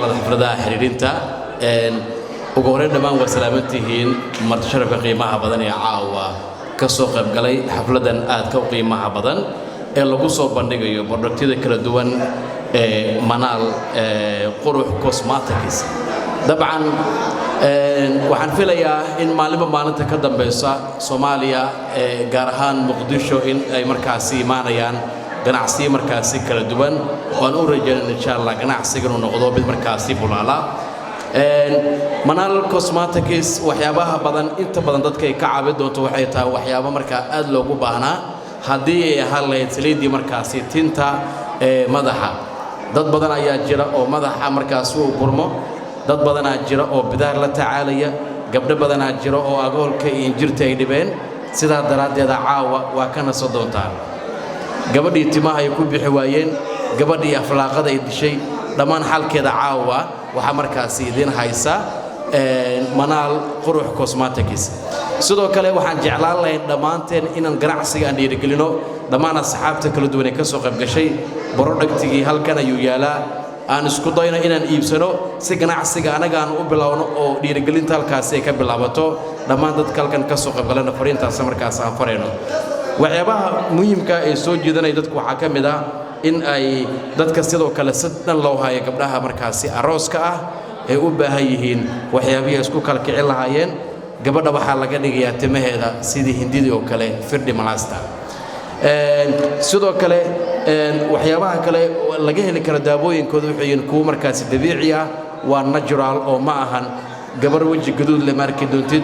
على حفلة حريرينتا وقورين دمان وسلامتهين مرتشرف قيمها بدن يا عاوة كسوق بقلي حفلة آد كو قيمها بدن اللي قصوا بندقيو برودكتيدا كلا دوان منال قروح كوسماتيكس طبعا waxaan filayaa in maalinba maalinta ka dambaysa Soomaaliya gaar ahaan Muqdisho in ay markaasi imaanayaan ganacsi markaasi kala duwan oo aan u rajaynaa insha Allah ganacsiga inuu noqdo mid markaasi bulaala Manal Cosmetics waxyaabaha badan inta badan dadka ay ka caawin doonto waxay tahay waxyaabo markaa aad loogu baahnaa haddii ay haleyd saliidii markaasi tinta madaxa dad badan ayaa jira oo madaxa markaasi uu burmo dad badan jira oo bidaar la tacaalaya gabdho badan jira oo agoolka iyo injirta ay dhibeen sida daraadeeda caawa waa kana soo doontaan gabadhii timaha ay ku bixi waayeen gabadhii aflaaqada ay dishay dhamaan xalkeeda caawa waxa markaas idin haysa Manal Qurux Cosmetics sidoo kale waxaan jeclaan lahayn dhamaanteen inaan ganacsiga aan dhiirigelino dhamaan asxaabta kala duwan ee ka soo qayb gashay productigii halkan ayuu yaalaa aan isku dayno inaan iibsano si ganacsiga anaga aan u bilowno oo dhiirigelinta halkaas ay ka bilaabato dhamaan dadka halkan ka soo qayb galana fariintaas markaas aan fareyno waxyaabaha muhiimka ee soo jeedanay dadku waxa ka mid ah in ay dadka sidoo kale sidan loo hayo gabdhaha markaasi arooska ah ee u baahan yihiin waxyaabaha isku kala kicin lahaayeen gabadha waxa laga dhigayaa timaheeda sidii hindidii oo kale firdhi malasta sidoo kale waxyaabaha kale laga heli karo daawooyinkooda waxay ku markaas dabiici ah waa natural oo ma ahan gabar waji gaduud la markay doontid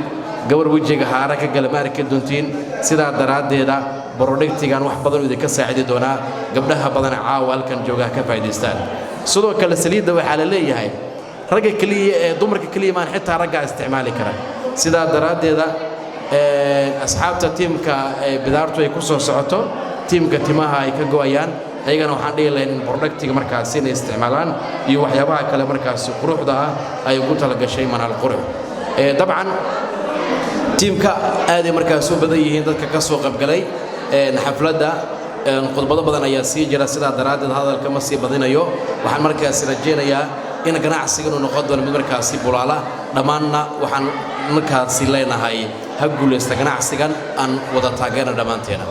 gabar wajiga haara ka gal markay doontiin sida daraadeeda productigan wax badan oo ka saacidii doona gabdhaha badan caawa halkan jooga ka faa'iideystaan sidoo kale saliidda waxa la leeyahay ragga kaliya ee dumarka kaliya maan xitaa ragga isticmaali kara sida daraadeeda asxaabta teamka bidaartu ay ku soo socoto teamka timaha ay ka gooyaan ayagana waxaan dhihi lahayn productiga markaas inay isticmaalaan iyo waxyaabaha kale markaas quruxda ah ay ugu tala gashay Manal Qurux dabcan teamka aad ay markaas u badan yihiin dadka ka soo qayb galay xafladda khudbado badan ayaa sii jira sida daraadeed hadalka ma sii badinayo waxaan markaas rajaynayaa in ganacsiga inuu noqdo doono mid markaasi bulaala dhamaanna waxaan markaasi leenahay ha guuleysta ganacsigan aan wada taageerna dhamaanteena